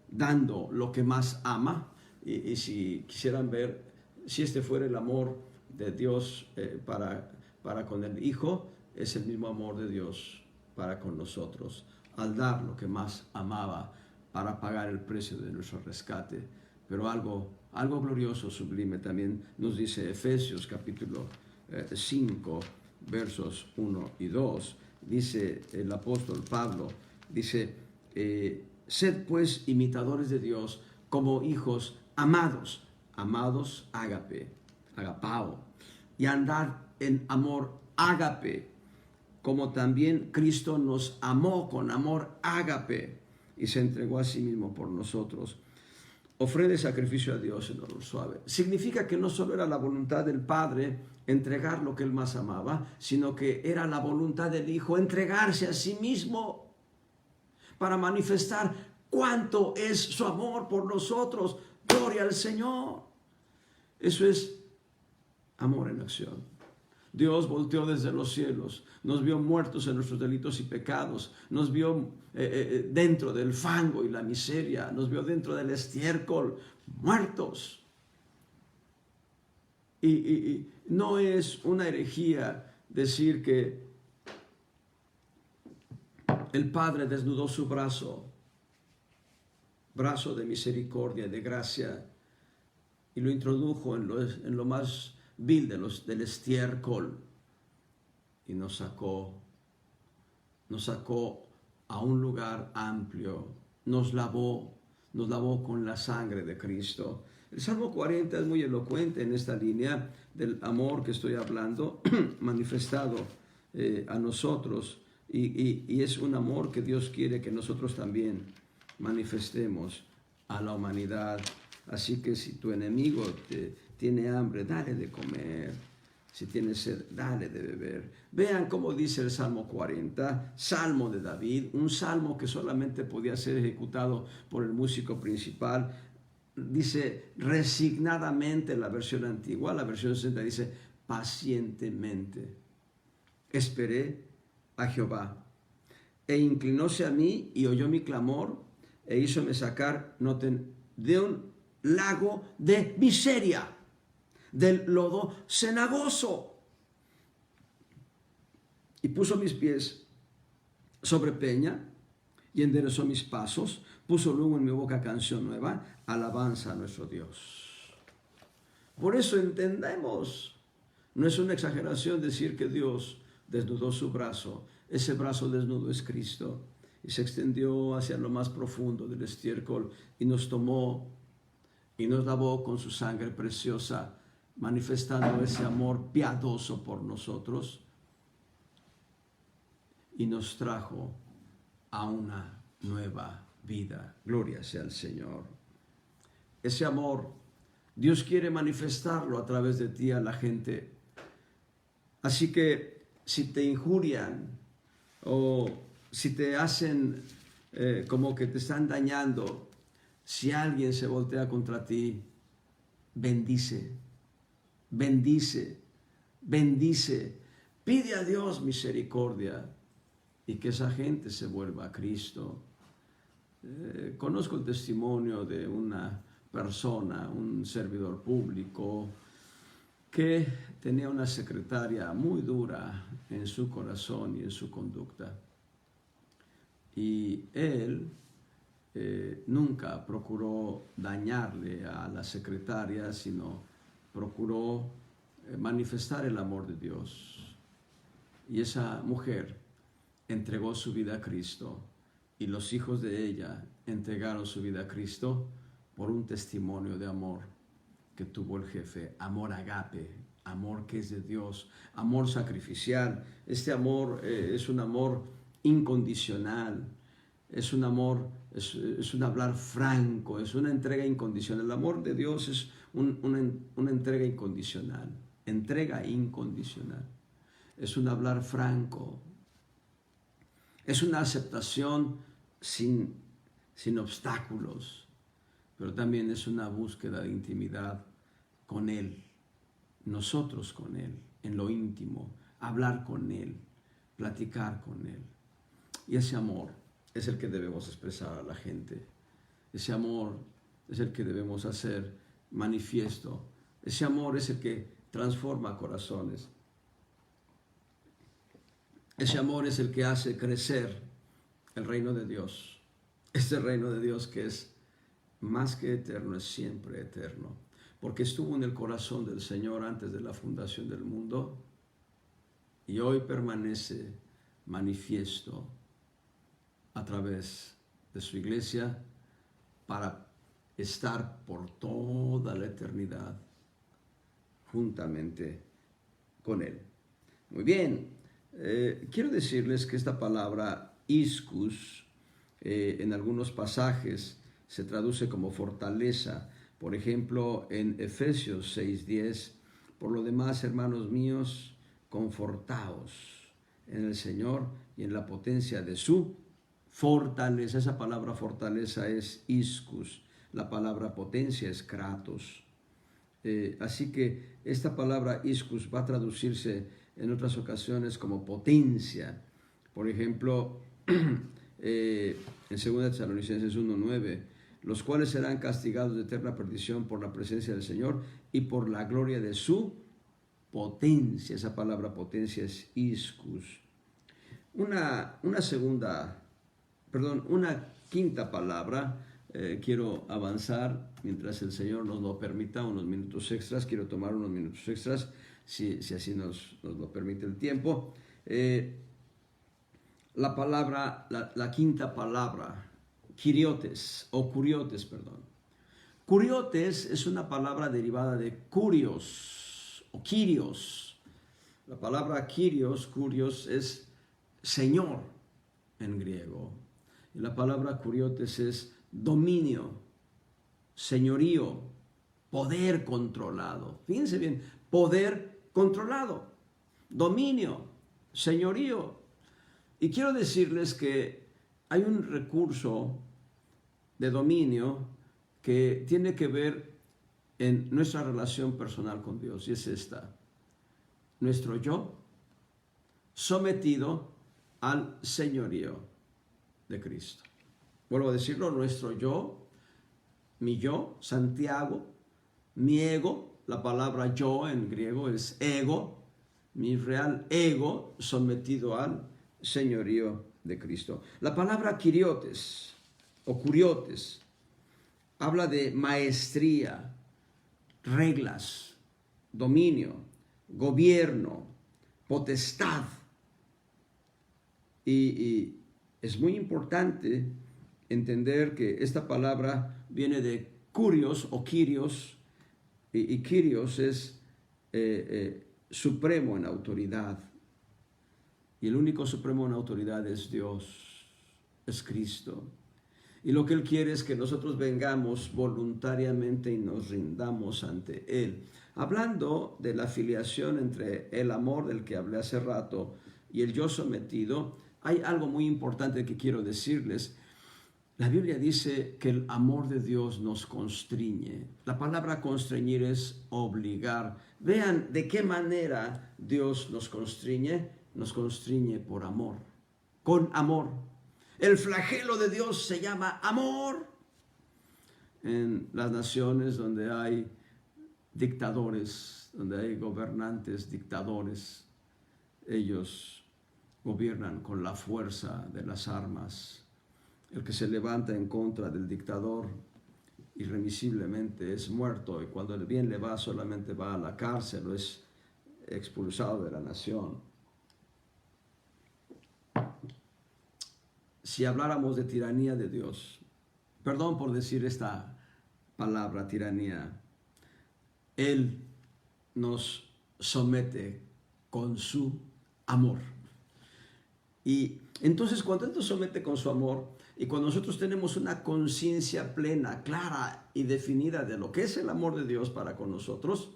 dando lo que más ama. Y si quisieran ver si este fuera el amor de Dios para con el Hijo, es el mismo amor de Dios para con nosotros, al dar lo que más amaba para pagar el precio de nuestro rescate. Pero algo glorioso, sublime, también nos dice Efesios capítulo 5, versos 1 y 2. Dice el apóstol Pablo, dice, sed pues imitadores de Dios como hijos amados, ágape, agapao, y andad en amor ágape, como también Cristo nos amó con amor ágape y se entregó a sí mismo por nosotros. Ofrende sacrificio a Dios en olor suave. Significa que no solo era la voluntad del Padre entregar lo que Él más amaba, sino que era la voluntad del Hijo entregarse a sí mismo para manifestar cuánto es su amor por nosotros. Gloria al Señor. Eso es amor en acción. Dios volteó desde los cielos, nos vio muertos en nuestros delitos y pecados, nos vio dentro del fango y la miseria, nos vio dentro del estiércol, muertos. Y no es una herejía decir que el Padre desnudó su brazo de misericordia, de gracia, y lo introdujo en lo más vil del estiércol y nos sacó a un lugar amplio, nos lavó con la sangre de Cristo. El Salmo 40 es muy elocuente en esta línea del amor que estoy hablando, manifestado a nosotros, y es un amor que Dios quiere que nosotros también manifestemos a la humanidad. Así que si tu enemigo tiene hambre, dale de comer. Si tiene sed, dale de beber. Vean cómo dice el Salmo 40, Salmo de David, un salmo que solamente podía ser ejecutado por el músico principal. Dice resignadamente en la versión antigua, la versión 60 dice pacientemente. Esperé a Jehová, e inclinóse a mí y oyó mi clamor, e hízome sacar, noten, de un lago de miseria, del lodo cenagoso, y puso mis pies sobre peña y enderezó mis pasos, puso luego en mi boca canción nueva, alabanza a nuestro Dios. Por eso entendemos, no es una exageración decir que Dios desnudó su brazo. Ese brazo desnudo es Cristo, y se extendió hacia lo más profundo del estiércol y nos tomó y nos lavó con su sangre preciosa, manifestando ese amor piadoso por nosotros, y nos trajo a una nueva vida. Gloria sea al Señor. Ese amor, Dios quiere manifestarlo a través de ti a la gente. Así que si te injurian o si te hacen como que te están dañando, si alguien se voltea contra ti, bendice, bendice, bendice. Pide a Dios misericordia y que esa gente se vuelva a Cristo. Conozco el testimonio de una persona, un servidor público, que tenía una secretaria muy dura en su corazón y en su conducta. Y él nunca procuró dañarle a la secretaria, sino procuró manifestar el amor de Dios. Y esa mujer entregó su vida a Cristo, y los hijos de ella entregaron su vida a Cristo por un testimonio de amor que tuvo el jefe, amor agape, amor que es de Dios, amor sacrificial. Este amor es un amor incondicional, es un amor, es un hablar franco, es una entrega incondicional. El amor de Dios es una entrega incondicional, es un hablar franco, es una aceptación sin obstáculos, pero también es una búsqueda de intimidad con Él, nosotros con Él, en lo íntimo, hablar con Él, platicar con Él. Y ese amor es el que debemos expresar a la gente. Ese amor es el que debemos hacer manifiesto. Ese amor es el que transforma corazones. Ese amor es el que hace crecer el reino de Dios. Este reino de Dios que es más que eterno, es siempre eterno. Porque estuvo en el corazón del Señor antes de la fundación del mundo y hoy permanece manifiesto a través de su iglesia para estar por toda la eternidad juntamente con Él. Muy bien, quiero decirles que esta palabra ischus en algunos pasajes se traduce como fortaleza. Por ejemplo, en Efesios 6:10, por lo demás, hermanos míos, confortaos en el Señor y en la potencia de su fortaleza. Esa palabra fortaleza es ischus, la palabra potencia es kratos. Así que esta palabra ischus va a traducirse en otras ocasiones como potencia. Por ejemplo, en 2 Tesalonicenses 1:9, los cuales serán castigados de eterna perdición por la presencia del Señor y por la gloria de su potencia. Esa palabra potencia es ischus. Una quinta palabra. Quiero avanzar mientras el Señor nos lo permita, unos minutos extras. Quiero tomar unos minutos extras, si así nos lo permite el tiempo. La quinta palabra, kuriotes, perdón. Kuriotes es una palabra derivada de kurios o kyrios. La palabra kurios es Señor en griego. Y la palabra kuriotes es dominio, señorío, poder controlado. Fíjense bien, poder controlado, dominio, señorío. Y quiero decirles que hay un recurso de dominio que tiene que ver en nuestra relación personal con Dios, y es esta: nuestro yo sometido al señorío de Cristo. Vuelvo a decirlo, nuestro yo, mi yo, Santiago, mi ego, la palabra yo en griego es ego, mi real ego sometido al señorío de Cristo. La palabra kuriotes o kuriotes habla de maestría, reglas, dominio, gobierno, potestad. Y es muy importante entender que esta palabra viene de kurios o kyrios, y kyrios es supremo en autoridad. Y el único supremo en autoridad es Dios, es Cristo. Y lo que Él quiere es que nosotros vengamos voluntariamente y nos rindamos ante Él. Hablando de la filiación entre el amor del que hablé hace rato y el yo sometido, hay algo muy importante que quiero decirles. La Biblia dice que el amor de Dios nos constriñe. La palabra constreñir es obligar. Vean de qué manera Dios nos constriñe. Nos constriñe por amor, con amor. El flagelo de Dios se llama amor. En las naciones donde hay dictadores, donde hay gobernantes dictadores, ellos gobiernan con la fuerza de las armas. El que se levanta en contra del dictador irremisiblemente es muerto, y cuando el bien le va solamente va a la cárcel o es expulsado de la nación. Si habláramos de tiranía de Dios, perdón por decir esta palabra, tiranía, Él nos somete con su amor. Y entonces cuando Él nos somete con su amor, y cuando nosotros tenemos una conciencia plena, clara y definida de lo que es el amor de Dios para con nosotros,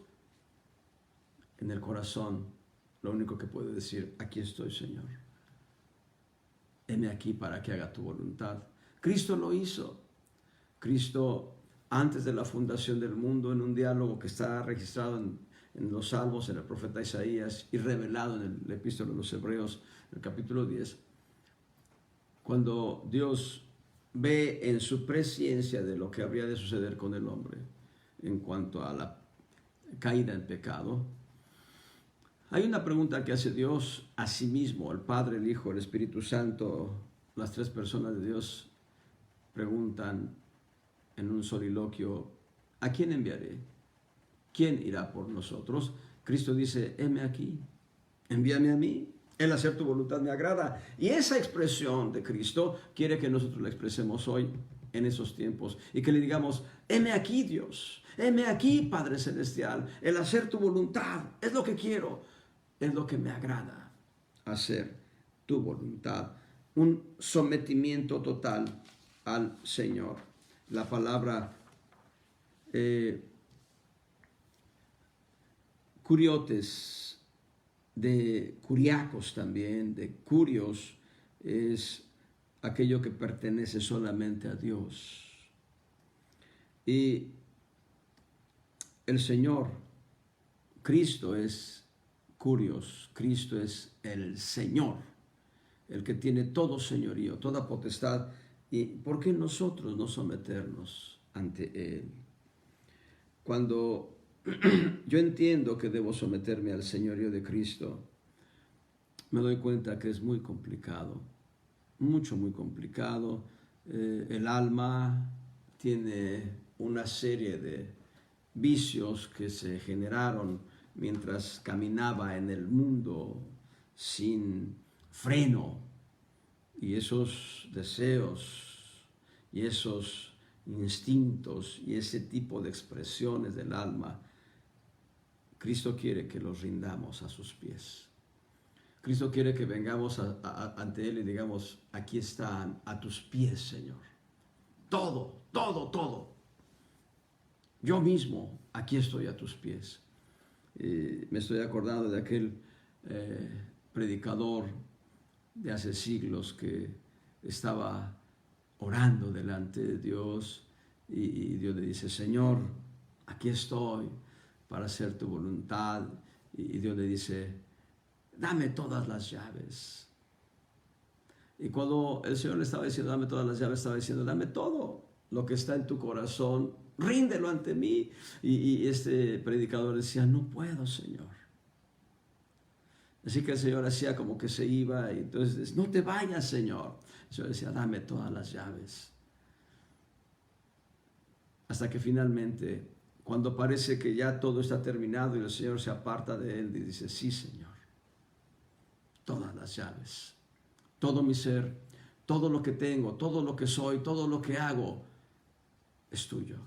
en el corazón lo único que puede decir: aquí estoy, Señor. Heme aquí para que haga tu voluntad. Cristo lo hizo. Cristo, antes de la fundación del mundo, en un diálogo que está registrado en los Salmos, en el profeta Isaías, y revelado en el Epístola de los Hebreos, en el capítulo 10, cuando Dios ve en su presciencia de lo que habría de suceder con el hombre en cuanto a la caída en pecado, Hay una pregunta que hace Dios a sí mismo, el Padre, el Hijo, el Espíritu Santo, las tres personas de Dios preguntan en un soliloquio, ¿a quién enviaré? ¿Quién irá por nosotros? Cristo dice, heme aquí, envíame a mí. El hacer tu voluntad me agrada. Y esa expresión de Cristo quiere que nosotros la expresemos hoy, en esos tiempos, y que le digamos, heme aquí, Dios, heme aquí, Padre Celestial. El hacer tu voluntad es lo que quiero, es lo que me agrada, hacer tu voluntad. Un sometimiento total al Señor. La palabra curiotes, de curiacos también, de curios, es aquello que pertenece solamente a Dios. Y el Señor, Cristo es curios, Cristo es el Señor, el que tiene todo señorío, toda potestad. ¿Y por qué nosotros no someternos ante Él? Cuando yo entiendo que debo someterme al señorío de Cristo, me doy cuenta que es muy complicado, muy complicado. El alma tiene una serie de vicios que se generaron mientras caminaba en el mundo sin freno, y esos deseos y esos instintos y ese tipo de expresiones del alma, Cristo quiere que los rindamos a sus pies. Cristo quiere que vengamos ante Él y digamos, aquí están a tus pies, Señor. Todo, todo, todo. Yo mismo, aquí estoy a tus pies. Me estoy acordando de aquel predicador de hace siglos que estaba orando delante de Dios y Dios le dice, Señor, aquí estoy para hacer tu voluntad. Y Dios le dice, dame todas las llaves. Y cuando el Señor le estaba diciendo, dame todas las llaves, estaba diciendo, dame todo lo que está en tu corazón, ríndelo ante mí. Y este predicador decía, no puedo, Señor. Así que el Señor hacía como que se iba, y entonces, no te vayas, Señor. El Señor decía, dame todas las llaves. Hasta que finalmente, cuando parece que ya todo está terminado y el Señor se aparta de él y dice, sí, Señor, todas las llaves, todo mi ser, todo lo que tengo, todo lo que soy, todo lo que hago, es tuyo.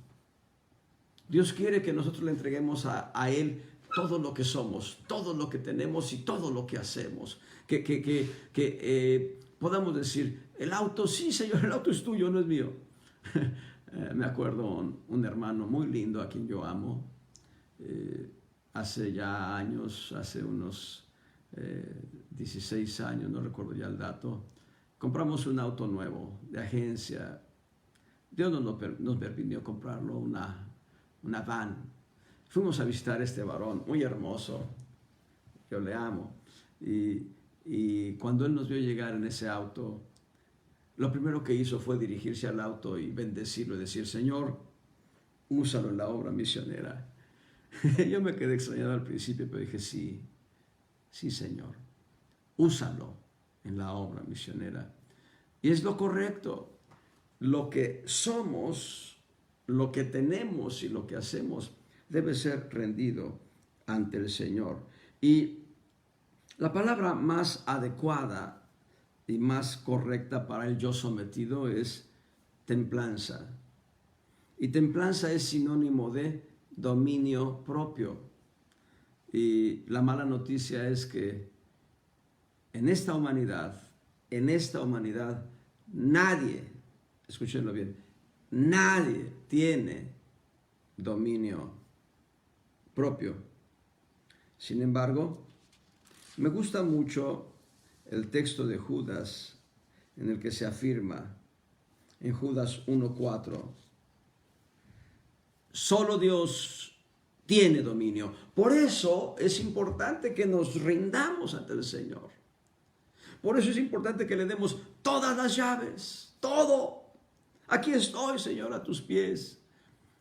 Dios quiere que nosotros le entreguemos a Él todo lo que somos, todo lo que tenemos y todo lo que hacemos. Que podamos decir, el auto, sí, Señor, el auto es tuyo, no es mío. Me acuerdo un hermano muy lindo a quien yo amo. Hace ya años, hace unos 16 años, no recuerdo ya el dato, compramos un auto nuevo de agencia. Dios nos permitió comprarlo, una van. Fuimos a visitar a este varón, muy hermoso, yo le amo, y cuando él nos vio llegar en ese auto, lo primero que hizo fue dirigirse al auto y bendecirlo y decir, Señor, úsalo en la obra misionera. Yo me quedé extrañado al principio, pero dije, sí, Señor, úsalo en la obra misionera. Y es lo correcto. Lo que somos, lo que tenemos y lo que hacemos debe ser rendido ante el Señor. Y la palabra más adecuada y más correcta para el yo sometido es templanza. Y templanza es sinónimo de dominio propio. Y la mala noticia es que en esta humanidad, nadie, escúchenlo bien, nadie tiene dominio propio. Sin embargo, me gusta mucho el texto de Judas en el que se afirma en Judas 1:4, solo Dios tiene dominio. Por eso es importante que nos rindamos ante el Señor. Por eso es importante que le demos todas las llaves, todo. Aquí estoy, Señor, a tus pies,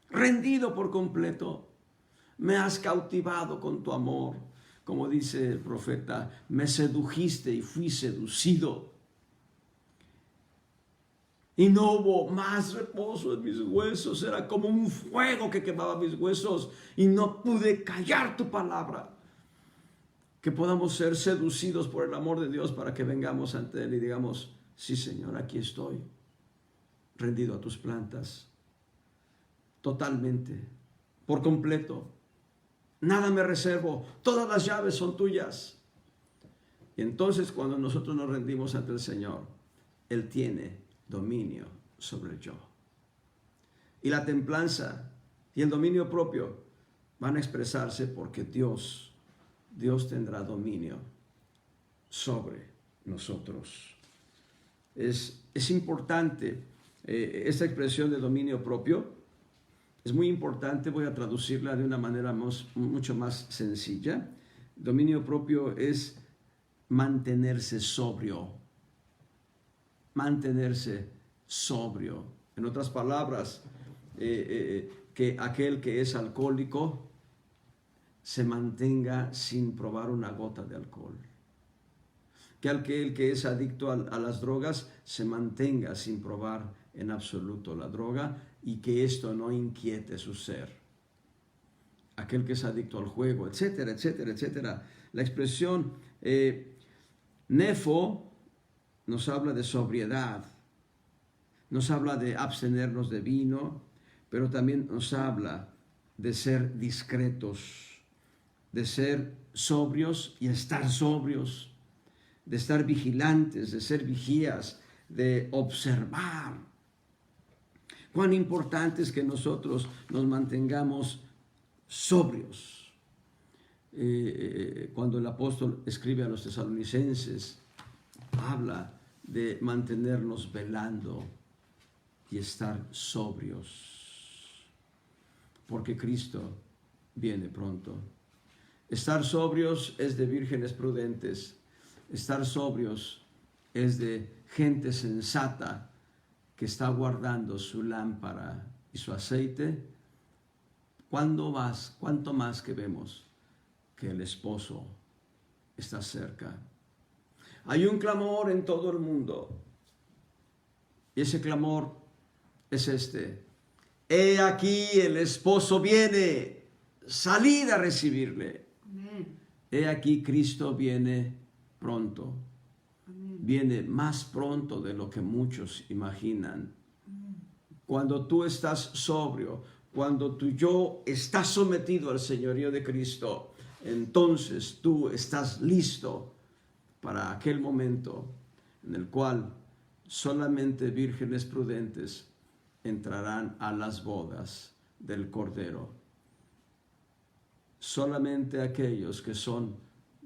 rendido por completo. Me has cautivado con tu amor. como dice el profeta, me sedujiste y fui seducido. Y no hubo más reposo en mis huesos, era como un fuego que quemaba mis huesos y no pude callar tu palabra. Que podamos ser seducidos por el amor de Dios para que vengamos ante Él y digamos, sí Señor, aquí estoy, rendido a tus plantas, totalmente, por completo. Nada me reservo, todas las llaves son tuyas. Y entonces cuando nosotros nos rendimos ante el Señor, Él tiene dominio sobre el yo. Y la templanza y el dominio propio van a expresarse porque Dios tendrá dominio sobre nosotros. Es importante esta expresión de dominio propio. Es muy importante, voy a traducirla de una manera mucho más sencilla. Dominio propio es mantenerse sobrio. Mantenerse sobrio. En otras palabras, que aquel que es alcohólico se mantenga sin probar una gota de alcohol. Que aquel que es adicto a las drogas se mantenga sin probar en absoluto la droga y que esto no inquiete su ser. Aquel que es adicto al juego, etcétera, etcétera, etcétera. La expresión nefo nos habla de sobriedad, nos habla de abstenernos de vino, pero también nos habla de ser discretos, de ser sobrios y estar sobrios, de estar vigilantes, de ser vigías, de observar. Cuán importante es que nosotros nos mantengamos sobrios. Cuando el apóstol escribe a los tesalonicenses, habla de mantenernos velando y estar sobrios, porque Cristo viene pronto. Estar sobrios es de vírgenes prudentes. Estar sobrios es de gente sensata que está guardando su lámpara y su aceite. ¿Cuánto más que vemos que el esposo está cerca? Hay un clamor en todo el mundo. Y ese clamor es este: he aquí el esposo viene, salid a recibirle. Amén. He aquí Cristo viene pronto. Amén. Viene más pronto de lo que muchos imaginan. Cuando tú estás sobrio, cuando tu yo está sometido al señorío de Cristo, entonces tú estás listo para aquel momento en el cual solamente vírgenes prudentes entrarán a las bodas del Cordero. Solamente aquellos que son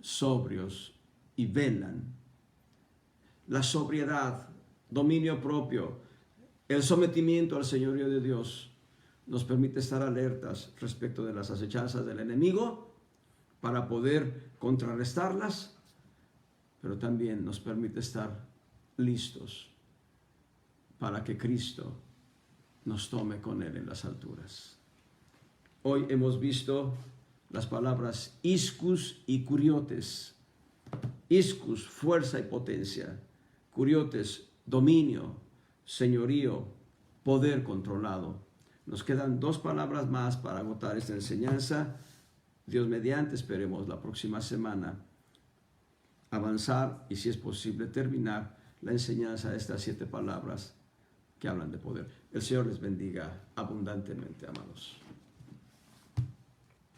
sobrios y velan. La sobriedad, dominio propio, el sometimiento al señorío de Dios nos permite estar alertas respecto de las acechanzas del enemigo para poder contrarrestarlas, pero también nos permite estar listos para que Cristo nos tome con Él en las alturas. Hoy hemos visto las palabras iscus y curiotes. Iscus, fuerza y potencia. Curiotes, dominio, señorío, poder controlado. Nos quedan 2 palabras más para agotar esta enseñanza. Dios mediante, esperemos la próxima semana avanzar y, si es posible, terminar la enseñanza de estas 7 palabras que hablan de poder. El Señor les bendiga abundantemente, amados.